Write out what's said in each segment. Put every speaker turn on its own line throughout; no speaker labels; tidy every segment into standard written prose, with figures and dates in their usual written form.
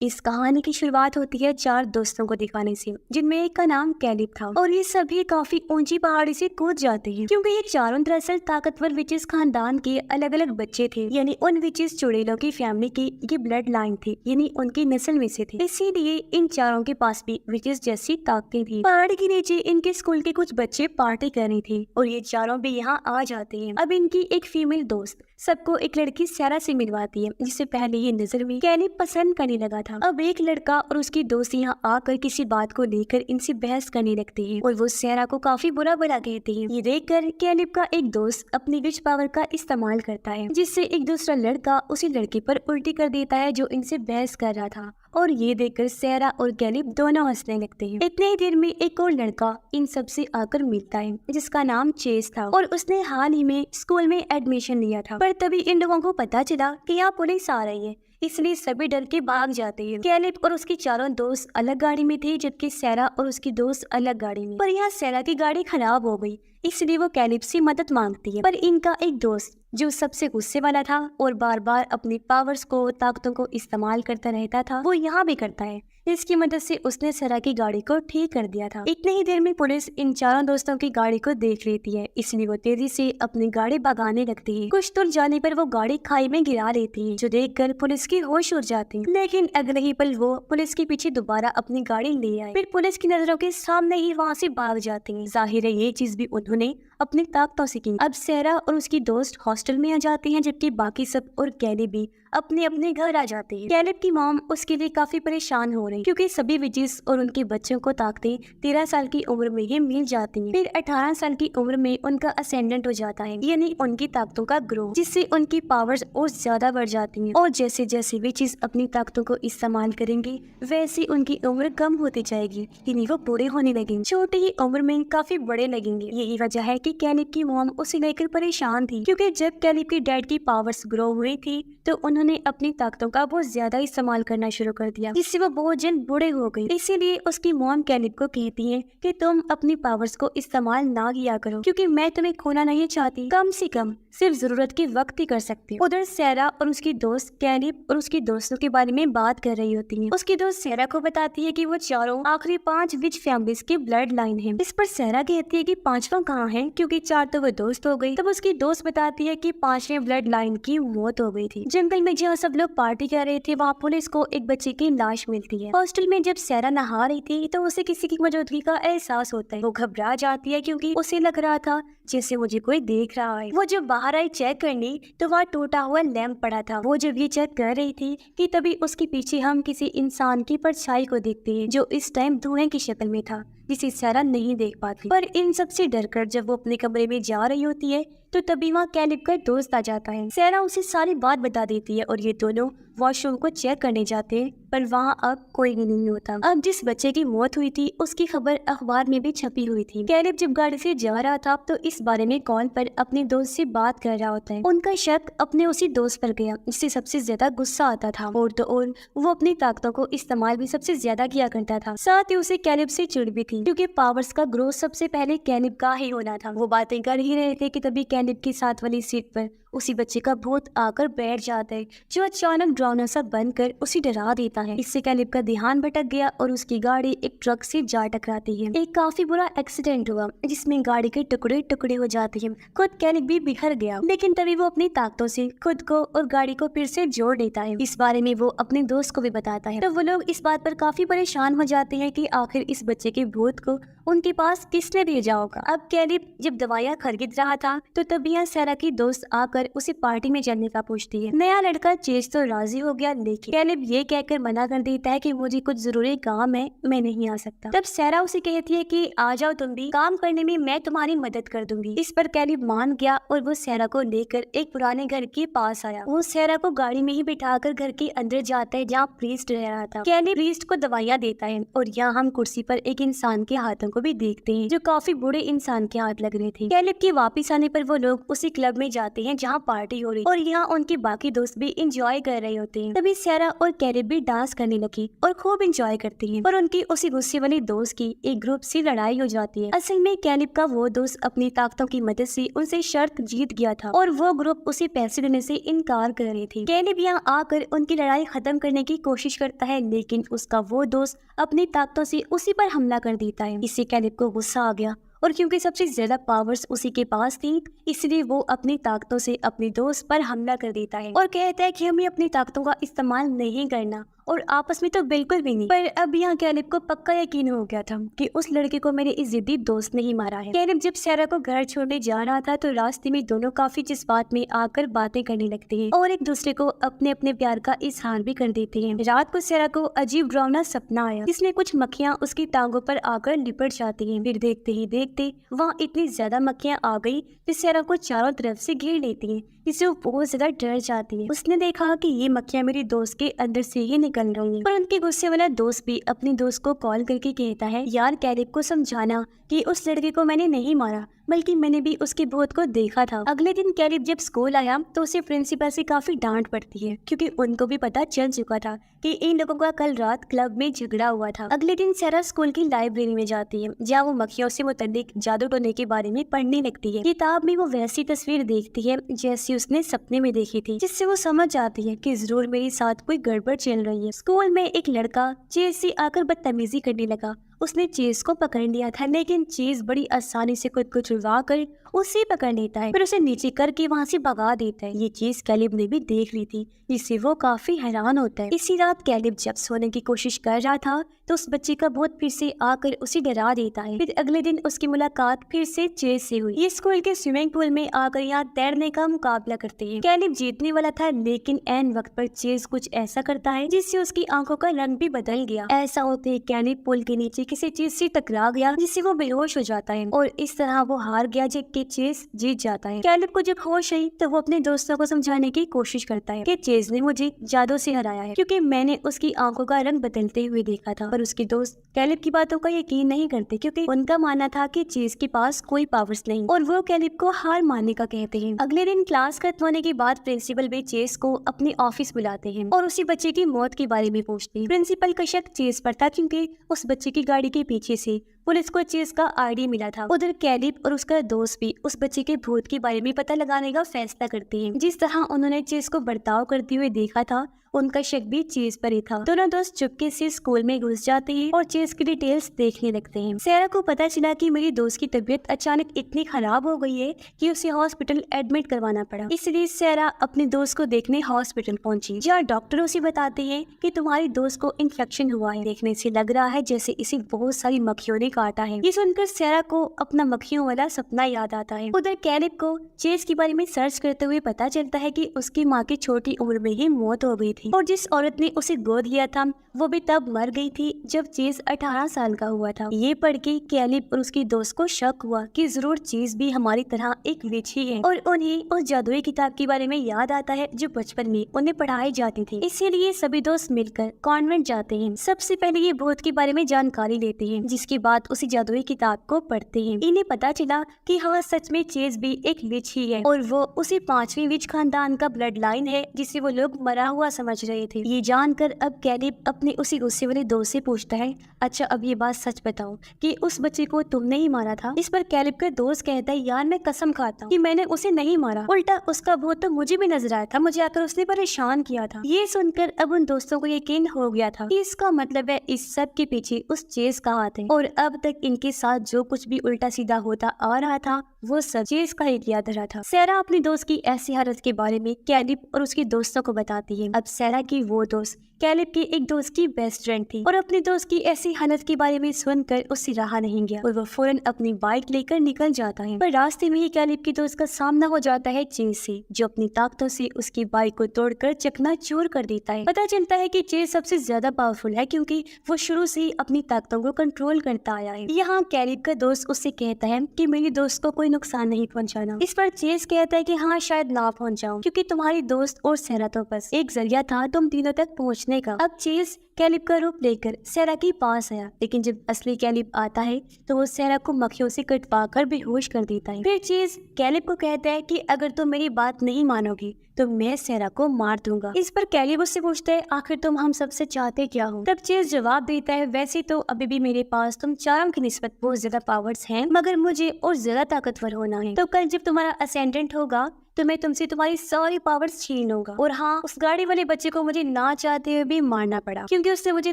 इस कहानी की शुरुआत होती है चार दोस्तों को दिखाने से, जिनमें एक का नाम कैलिब था और ये सभी काफी ऊंची पहाड़ी से कूद जाते हैं क्योंकि ये चारों दरअसल ताकतवर विचेस खानदान के अलग अलग बच्चे थे। यानी उन विचेस चुड़ैलों की फैमिली की ये ब्लड लाइन थी, यानी उनकी नस्ल में से थे। इसीलिए इन चारों के पास भी विचेस जैसी ताकतें थी। पहाड़ी के नीचे इनके स्कूल के कुछ बच्चे पार्टी कर रहे थे और ये चारों भी यहाँ आ जाते हैं। अब इनकी एक फीमेल दोस्त सबको एक लड़की सैरा से मिलवाती है, जिसे पहले ये नजर में कैलिब पसंद करने लगा था। अब एक लड़का और उसकी दोस्त यहाँ आकर किसी बात को लेकर इनसे बहस करने लगते हैं और वो सैरा को काफी बुरा भला कहते हैं। ये देखकर कैलिब का एक दोस्त अपनी विच पावर का इस्तेमाल करता है, जिससे एक दूसरा लड़का उसी लड़के पर उल्टी कर देता है जो इनसे बहस कर रहा था। और ये देखकर सैरा और कैलिब दोनों हंसने लगते हैं। इतने ही देर में एक और लड़का इन सबसे आकर मिलता है, जिसका नाम चेस था और उसने हाल ही में स्कूल में एडमिशन लिया था। पर तभी इन लोगों को पता चला कि यहाँ पुलिस आ रही है, इसलिए सभी डर के भाग जाते हैं। कैलिब और उसके चारों दोस्त अलग गाड़ी में थे, जबकि सैरा और उसकी दोस्त अलग गाड़ी में। पर यहाँ सैरा की गाड़ी खराब हो गई, इसलिए वो कैलिब से मदद मांगती है। पर इनका एक दोस्त जो सबसे गुस्से वाला था और बार बार अपनी पावर्स को, ताकतों को इस्तेमाल करता रहता था, वो यहाँ भी करता है। इसकी मदद से उसने सैरा की गाड़ी को ठीक कर दिया था। इतने ही देर में पुलिस इन चारों दोस्तों की गाड़ी को देख लेती है, इसलिए वो तेजी से अपनी गाड़ी भगाने लगती है। कुछ दूर जाने पर वो गाड़ी खाई में गिरा लेती है, जो देखकर पुलिस की होश उड़ जाती है। लेकिन अगले ही पल वो पुलिस के पीछे दोबारा अपनी गाड़ी ले आए, फिर पुलिस की नजरों के सामने ही वहाँ से भाग जाती है। जाहिर है ये चीज भी उन्होंने अपनी ताकतों से की। अब सैरा और उसकी दोस्त हॉस्टल में आ जाती हैं, जबकि बाकी सब और कैलिब भी अपने अपने घर आ जाते हैं। कैलिब की मॉम उसके लिए काफी परेशान हो रही, क्योंकि सभी विचेस और उनके बच्चों को ताकतें 13 साल की उम्र में ही मिल जाती हैं। फिर 18 साल की उम्र में उनका असेंडेंट हो जाता है, यानी उनकी ताकतों का ग्रो, जिससे उनकी पावर्स और ज्यादा बढ़ जाती हैं। और जैसे जैसे विचेस अपनी ताकतों को इस्तेमाल करेंगे, वैसे उनकी उम्र कम होती जाएगी, यानी वो बूढ़े होने लगेंगे, छोटी ही उम्र में काफी बड़े लगेंगे। यही वजह है कि कैलिब की मॉम उसे लेकर परेशान थी, क्योंकि जब कैलिब की डैड की पावर्स ग्रो हुई थी तो उन्होंने अपनी ताकतों का बहुत ज्यादा इस्तेमाल करना शुरू कर दिया, जिससे वो बहुत जल्द बूढ़े हो गई। इसीलिए उसकी मॉम कैलिब को कहती है कि तुम अपनी पावर्स को इस्तेमाल ना किया करो, क्योंकि मैं तुम्हें खोना नहीं चाहती, कम से कम सिर्फ जरूरत के वक्त ही कर सकती हूँ। उधर सैरा और उसकी दोस्त कैलिब और उसकी दोस्तों के बारे में बात कर रही होती है। उसकी दोस्त सैरा को बताती है कि वो चारों आखिरी 5 विच फैमिलीज की ब्लड लाइन है। इस पर सैरा कहती है कि पांचवा कहाँ है, क्योंकि 4 तो वो दोस्त हो गई। तब उसकी दोस्त बताती है कि 5वें ब्लड लाइन की मौत हो गई थी। जंगल में जहाँ सब लोग पार्टी कर रहे थे, वहाँ पुलिस को एक बच्चे की लाश मिलती है। हॉस्टल में जब सैरा नहा रही थी तो उसे किसी की मौजूदगी का एहसास होता है। वो घबरा जाती है, क्योंकि उसे लग रहा था जैसे मुझे कोई देख रहा है। वो जब बाहर आई चेक करने तो वहाँ टूटा हुआ लैंप पड़ा था। वो जब ये चेक कर रही थी कि तभी उसके पीछे हम किसी इंसान की परछाई को देखते हैं, जो इस टाइम धुएं की शक्ल में था, जिसे सैरा नहीं देख पाती। पर इन सबसे डरकर जब वो अपने कमरे में जा रही होती है तो तभी वहाँ कैलिब का दोस्त आ जाता है। सैरा उसे सारी बात बता देती है और ये दोनों वॉशरूम को चेक करने जाते हैं, पर वहाँ अब कोई भी नहीं होता। अब जिस बच्चे की मौत हुई थी उसकी खबर अखबार में भी छपी हुई थी। कैलिब जब गाड़ी से जा रहा था तो इस बारे में कॉल पर अपने दोस्त से बात कर रहा होता है। उनका शक अपने उसी दोस्त पर गया, जिससे सबसे ज्यादा गुस्सा आता था। और तो और वो अपनी ताकतों को इस्तेमाल भी सबसे ज्यादा किया करता था। साथ ही उसे कैलिब से चिढ़ भी थी, क्योंकि पावर्स का ग्रोथ सबसे पहले कैलिब का ही होना था। वो बातें कर ही रहे थे कि तभी कैलिब की साथ वाली सीट पर उसी बच्चे का भूत आकर बैठ जाता है, जो अचानक ड्रोना सा बनकर उसे डरा देता है। इससे कैलिब का ध्यान भटक गया और उसकी गाड़ी एक ट्रक से जा टकराती है। एक काफी बुरा एक्सीडेंट हुआ, जिसमें गाड़ी के टुकड़े टुकड़े हो जाते हैं। खुद कैलिब भी बिखर गया, लेकिन तभी वो अपनी ताकतों से खुद को और गाड़ी को फिर से जोड़ लेता है। इस बारे में वो अपने दोस्त को भी बताता है, तो वो लोग इस बात पर काफी परेशान हो जाते हैं कि आखिर इस बच्चे के भूत को उनके पास किसने भेजा होगा। अब कैलिब जब दवाइयाँ खरीद रहा था तो तभी यहाँ सैरा की दोस्त आकर उसे पार्टी में चलने का पूछती है। नया लड़का चेस तो राजी हो गया, लेकिन कैलिब ये कहकर मना कर देता है कि मुझे कुछ जरूरी काम है, मैं नहीं आ सकता। तब सैरा उसे कहती है कि आ जाओ तुम भी, काम करने में मैं तुम्हारी मदद कर दूंगी। इस पर कैलिब मान गया और वो सैरा को लेकर एक पुराने घर के पास आया। वो सैरा को गाड़ी में ही बिठाकर घर के अंदर जाता है, जहाँ प्रीस्ट रह रहा था। कैलिब प्रीस्ट को दवाइयाँ देता है और यहाँ हम कुर्सी पर एक इंसान के हाथों को भी देखते हैं, जो काफी बूढ़े इंसान के हाथ लग रहे थे। कैलिब के वापिस आने पर वो लोग उसी क्लब में जाते हैं जहाँ पार्टी हो रही और यहाँ उनके बाकी दोस्त भी इंजॉय कर रहे होते हैं। तभी सारा और कैलिब भी डांस करने लगी और खूब इंजॉय करती हैं। पर उनकी उसी गुस्से वाले दोस्त की एक ग्रुप से लड़ाई हो जाती है। असल में कैलिब का वो दोस्त अपनी ताकतों की मदद से उनसे शर्त जीत गया था और वो ग्रुप उसे पैसे देने से इनकार कर रही थी। कैलिब यहाँ आकर उनकी लड़ाई खत्म करने की कोशिश करता है, लेकिन उसका वो दोस्त अपनी ताकतों से उसी पर हमला कर देता है। इससे कैलिब को गुस्सा आ गया और क्योंकि सबसे ज्यादा पावर्स उसी के पास थी, इसलिए वो अपनी ताकतों से अपने दोस्त पर हमला कर देता है और कहता है कि हमें अपनी ताकतों का इस्तेमाल नहीं करना और आपस में तो बिल्कुल भी नहीं। पर अब यहाँ कैलिब को पक्का यकीन हो गया था कि उस लड़के को मेरे इस जिद्दी दोस्त ने ही मारा है। कैलिब जब सारा को घर छोड़ने जा रहा था तो रास्ते में दोनों काफी जज्बात में आकर बातें करने लगते हैं और एक दूसरे को अपने अपने प्यार का इजहार भी कर देते हैं। रात को सारा को अजीब डरावना सपना आया जिसमें कुछ मक्खियाँ उसकी टांगों पर आकर लिपट जाती है। फिर देखते ही देखते वहाँ इतनी ज्यादा मक्खियाँ आ गई कि सारा को चारों तरफ से घेर लेती है, जिससे वो बहुत ज्यादा डर जाती है। उसने देखा कि ये मक्खियाँ मेरी दोस्त के अंदर से ही निकल रही हैं। पर उनके गुस्से वाला दोस्त भी अपने दोस्त को कॉल करके कहता है, यार कैलिब को समझाना कि उस लड़के को मैंने नहीं मारा, बल्कि मैंने भी उसके भूत को देखा था। अगले दिन कैलिब जब स्कूल आया तो उसे प्रिंसिपल से काफी डांट पड़ती है, क्योंकि उनको भी पता चल चुका था कि इन लोगों का कल रात क्लब में झगड़ा हुआ था। अगले दिन सारा स्कूल की लाइब्रेरी में जाती है, जहाँ वो मक्खियों से मुताल्लिक जादू टोने के बारे में पढ़ने लगती है। किताब में वो वैसी तस्वीर देखती है जैसी उसने सपने में देखी थी, जिससे वो समझ जाती है कि जरूर मेरे साथ कोई गड़बड़ चल रही है। स्कूल में एक लड़का चेस से आकर बदतमीजी करने लगा। उसने चेस को पकड़ लिया था, लेकिन चेस बड़ी आसानी से खुद को छुड़वा कर उसे पकड़ लेता है, फिर उसे नीचे करके वहाँ से भगा देता है। ये चीज कैलिब ने भी देख ली थी, जिससे वो काफी हैरान होता है। इसी रात कैलिब जब सोने की कोशिश कर रहा था तो उस बच्चे का भूत फिर से आकर उसे डरा देता है। फिर अगले दिन उसकी मुलाकात फिर से चेस से हुई। ये स्कूल के स्विमिंग पूल में आकर यहाँ तैरने का मुकाबला करते हैं। कैलिब जीतने वाला था, लेकिन एन वक्त पर चेस कुछ ऐसा करता है जिससे उसकी आंखों का रंग भी बदल गया। ऐसा होते ही कैलिब पुल के नीचे किसी चीज से टकरा गया, जिससे वो बेहोश हो जाता है और इस तरह वो हार गया, जबकि चेस जीत जाता है। कैलिब को जब होश आई तो वो अपने दोस्तों को समझाने की कोशिश करता है कि चेस ने मुझे जादू से हराया है, क्योंकि मैंने उसकी आंखों का रंग बदलते हुए देखा था। पर उसके दोस्त कैलिब की बातों का यकीन नहीं करते, क्योंकि उनका मानना था कि चेस के पास कोई पावर्स नहीं और वो कैलिब को हार मानने का कहते हैं। अगले दिन क्लास खत्म होने के बाद प्रिंसिपल भी चेस को अपने ऑफिस बुलाते हैं और उसी बच्चे की मौत के बारे में पूछते हैं। प्रिंसिपल का शक चेस पर था, क्योंकि उस बच्चे की गाड़ी के पीछे से पुलिस को चेस का आईडी मिला था। उधर कैलिब और उसका दोस्त भी उस बच्चे के भूत के बारे में पता लगाने का फैसला करते हैं। जिस तरह उन्होंने चेस को बर्ताव करते हुए देखा था, उनका शक भी चेस पर ही था। दोनों दोस्त चुपके से स्कूल में घुस जाते हैं और चेस की डिटेल्स देखने लगते हैं। सारा को पता चला कि मेरी दोस्त की तबीयत अचानक इतनी खराब हो गई है कि उसे हॉस्पिटल एडमिट करवाना पड़ा। इसलिए सारा अपने दोस्त को देखने हॉस्पिटल पहुंची, जहाँ डॉक्टर उसे बताते हैं कि तुम्हारी दोस्त को इन्फेक्शन हुआ है। देखने से लग रहा है जैसे इसे बहुत सारी मक्खियों ने काटा है। ये सुनकर सारा को अपना मक्खियों वाला सपना याद आता है। उधर कैलिब को चेस के बारे में सर्च करते हुए पता चलता है कि उसकी माँ की छोटी उम्र में ही मौत हो गई थी और जिस औरत ने उसे गोद लिया था वो भी तब मर गई थी जब चेस 18 साल का हुआ था। ये पढ़ के कैलिब और उसकी दोस्त को शक हुआ कि जरूर चेस भी हमारी तरह एक विच ही है और उन्हें उस जादुई किताब के बारे में याद आता है जो बचपन में उन्हें पढ़ाई जाती थी। इसीलिए सभी दोस्त मिलकर कॉन्वेंट जाते हैं। सबसे पहले ये भूत के बारे में जानकारी लेते हैं, जिसके बाद उसी जादुई किताब को पढ़ते हैं। इन्हें पता चला कि हाँ, सच में चेस भी एक विच ही है और वो उसी 5वीं विच खानदान का ब्लड लाइन है जिसे वो लोग मरा हुआ समझ रहे थे। ये जानकर अब कैलिब अपने उसी गुस्से वाले दोस्त से पूछता है, अच्छा अब ये बात सच बताओ कि उस बच्चे को तुमने ही मारा था? इस पर कैलिब का दोस्त कहता है, यार मैं कसम खाता हूँ कि मैंने उसे नहीं मारा, उल्टा उसका भूत तो मुझे भी नजर आया था, मुझे आकर उसने परेशान किया था। ये सुनकर अब उन दोस्तों को यकीन हो गया था कि इसका मतलब है इस सब के पीछे उस चेस का हाथ है और अब तक इनके साथ जो कुछ भी उल्टा सीधा होता आ रहा था वो सब चेस का ही किया धरा था। सारा अपनी दोस्त की ऐसी हालत के बारे में कैलिब और उसके दोस्तों को बताती है। अब सारा की वो दोस्त कैलिब की एक दोस्त की बेस्ट फ्रेंड थी और अपनी दोस्त की ऐसी हालत के बारे में सुनकर उससे रहा नहीं गया और वो फौरन अपनी बाइक लेकर निकल जाता है। पर रास्ते में ही कैलिब की दोस्त का सामना हो जाता है चेस से, जो अपनी ताकतों से उसकी बाइक को तोड़कर चकनाचूर कर देता है। पता चलता है कि चेस सबसे ज्यादा पावरफुल है, क्योंकि वो शुरू से ही अपनी ताकतों को कंट्रोल करता आया है। यहाँ कैलिब का दोस्त उससे कहता है कि मेरी दोस्त को कोई नुकसान नहीं पहुँचाना। इस पर चेस कहता है कि हाँ, शायद ना पहुँचाऊं, क्योंकि तुम्हारी दोस्त और सारा तो बस एक जरिया था तुम तीनों तक पहुँचने का। अब चेस कैलिब का रूप लेकर सैरा के पास आया, लेकिन जब असली कैलिब आता है तो वो सैरा को मक्खियों से कटवाकर बेहोश कर देता है। फिर चेज कैलिब को कहता है कि अगर तुम मेरी बात नहीं मानोगी तो मैं सैरा को मार दूंगा। इस पर कैलिब उससे पूछता है, आखिर तुम हम सबसे चाहते क्या हो? तब चेज जवाब देता है, वैसे तो अभी भी मेरे पास तुम चारों की निस्बत बहुत ज्यादा पावर्स हैं, मगर मुझे और ज्यादा ताकतवर होना है। तो कल जब तुम्हारा असेंडेंट होगा तो मैं तुमसे तुम्हारी सारी पावर्स छीन लूंगा। और हाँ, उस गाड़ी वाले बच्चे को मुझे ना चाहते हुए भी मारना पड़ा, क्योंकि उसने मुझे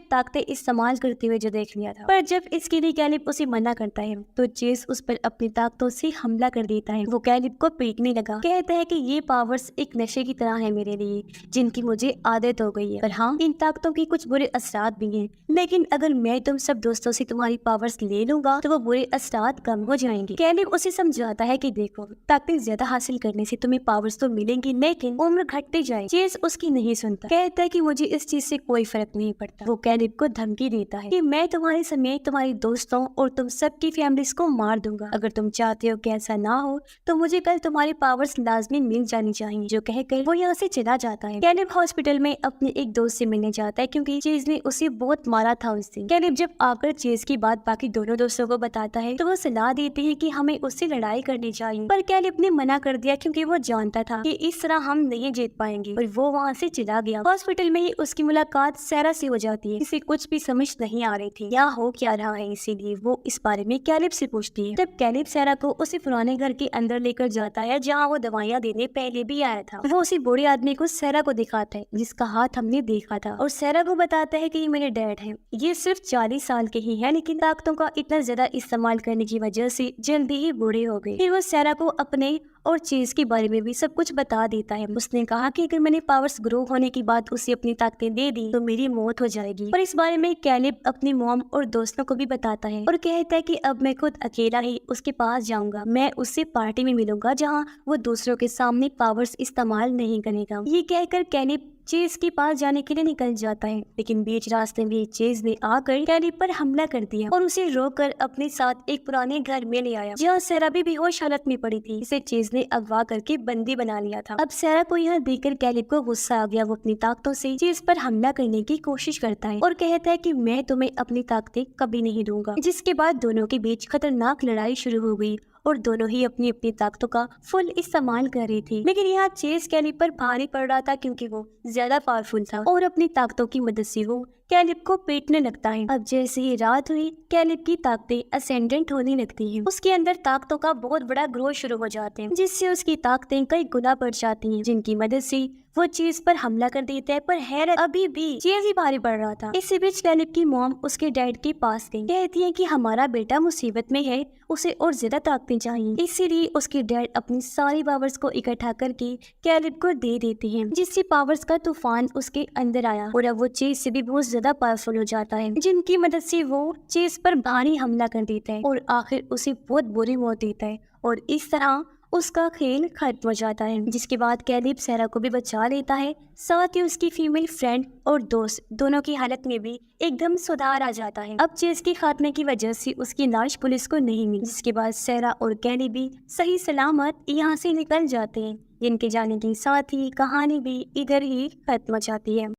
ताकतें इस्तेमाल करते हुए जो देख लिया था। पर जब इसके लिए कैलिब उसे मना करता है तो चेस उस पर अपनी ताकतों से हमला कर देता है। वो कैलिब को पीटने लगा, कहता है कि ये पावर्स एक नशे की तरह है मेरे लिए, जिनकी मुझे आदत हो गई है। पर हाँ, इन ताकतों के कुछ बुरे असरात भी हैं, लेकिन अगर मैं तुम सब दोस्तों से तुम्हारी पावर्स ले लूंगा तो वो बुरे असरात कम हो जाएंगे। कैलिब उसे समझाता है कि देखो, ताकतें ज्यादा हासिल करने से पावर्स तो मिलेंगी, लेकिन उम्र घटती जाए। चेस उसकी नहीं सुनता, कहता है कि मुझे इस चीज से कोई फर्क नहीं पड़ता। वो कैलिब को धमकी देता है कि मैं तुम्हारे समेत तुम्हारी दोस्तों और तुम सबकी फैमिलीज को मार दूंगा। अगर तुम चाहते हो कि ऐसा ना हो तो मुझे कल तुम्हारी पावर्स लाजमी मिल जानी चाहिए। जो कहकर वो यहाँ से चला जाता है। कैलिब हॉस्पिटल में अपने एक दोस्त से मिलने जाता है, क्योंकि चेज ने उसे बहुत मारा था उस दिन। कैलिब जब आकर चेज की बात बाकी दोनों दोस्तों को बताता है तो वो सलाह देती है कि हमें उससे लड़ाई करनी चाहिए, पर कैलिब ने मना कर दिया, क्योंकि वो जानता था कि इस तरह हम नहीं जीत पाएंगे। और वो वहाँ से चला गया। हॉस्पिटल में ही उसकी मुलाकात सैरा से हो जाती है। इसे कुछ भी समझ नहीं आ रही थी क्या हो क्या रहा है, इसीलिए वो इस बारे में कैलिब से पूछती है। तब कैलिब सैरा को उसे पुराने घर के अंदर लेकर जाता है, जहाँ वो दवाइयाँ देने पहले भी आया था। वो उसी बूढ़े आदमी को सैरा को दिखाता है, जिसका हाथ हमने देखा था, और सैरा को बताता है कि ये मेरे डैड है। ये सिर्फ 40 साल के ही है, लेकिन ताकतों का इतना ज्यादा इस्तेमाल करने की वजह से जल्दी ही बूढ़े हो गए। फिर वो सैरा को अपने और चीज के बारे में भी सब कुछ बता देता है। उसने कहा कि अगर मैंने पावर्स ग्रो होने के बाद उसे अपनी ताकतें दे दी तो मेरी मौत हो जाएगी। पर इस बारे में कैलिब अपनी मॉम और दोस्तों को भी बताता है और कहता है कि अब मैं खुद अकेला ही उसके पास जाऊंगा। मैं उससे पार्टी में मिलूंगा जहाँ वो दूसरों के सामने पावर्स इस्तेमाल नहीं करेगा। ये कहकर कैलिब चेज के पास जाने के लिए निकल जाता है, लेकिन बीच रास्ते में चेज ने आकर कैलिब पर हमला कर दिया और उसे रोककर अपने साथ एक पुराने घर में ले आया, जहाँ सैरा भी बेहोश हालत में पड़ी थी। इसे चेज ने अगवा करके बंदी बना लिया था। अब सैरा को यह देखकर कैलिब को गुस्सा आ गया। वो अपनी ताकतों से चेज पर हमला करने की कोशिश करता है और कहता है कि मैं तुम्हें अपनी ताकतें कभी नहीं दूंगा। जिसके बाद दोनों के बीच खतरनाक लड़ाई शुरू हो गई और दोनों ही अपनी अपनी ताकतों का फुल इस्तेमाल कर रही थी। लेकिन यहाँ चेज कैलिब पर भारी पड़ रहा था, क्योंकि वो ज्यादा पावरफुल था और अपनी ताकतों की मदद से वो कैलिब को पीटने लगता है। अब जैसे ही रात हुई, कैलिब की ताकतें असेंडेंट होने लगती हैं। उसके अंदर ताकतों का बहुत बड़ा ग्रोथ शुरू हो जाते हैं, जिससे उसकी ताकतें कई गुना बढ़ जाती हैं, जिनकी मदद से वो चीज पर हमला कर देता है। पर हैरत, अभी भी चीज ही भारी पड़ रहा था। इसी बीच कैलिब की मॉम उसके डैड के पास गई, कहती है कि हमारा बेटा मुसीबत में है, उसे और ज्यादा ताकतें चाहिए। इसीलिए उसके डैड अपनी सारी पावर्स को इकट्ठा करके कैलिब को दे देते हैं, जिससे पावर्स का तूफान उसके अंदर आया और अब वो चीज से भी बहुत ज्यादा पावरफुल हो जाता है, जिनकी मदद से वो चीज पर भारी हमला कर देता है और आखिर उसे बहुत बुरी मौत देता है। और इस तरह उसका खेल खत्म हो जाता है। जिसके बाद कैलिब सैरा को भी बचा लेता है, साथ ही उसकी फीमेल फ्रेंड और दोस्त दोनों की हालत में भी एकदम सुधार आ जाता है। अब चेज के खात्मे की वजह से उसकी लाश पुलिस को नहीं मिली, जिसके बाद सैरा और कैलिब भी सही सलामत यहाँ से निकल जाते हैं। जिनके जाने के साथ ही कहानी भी इधर ही खत्म हो जाती है।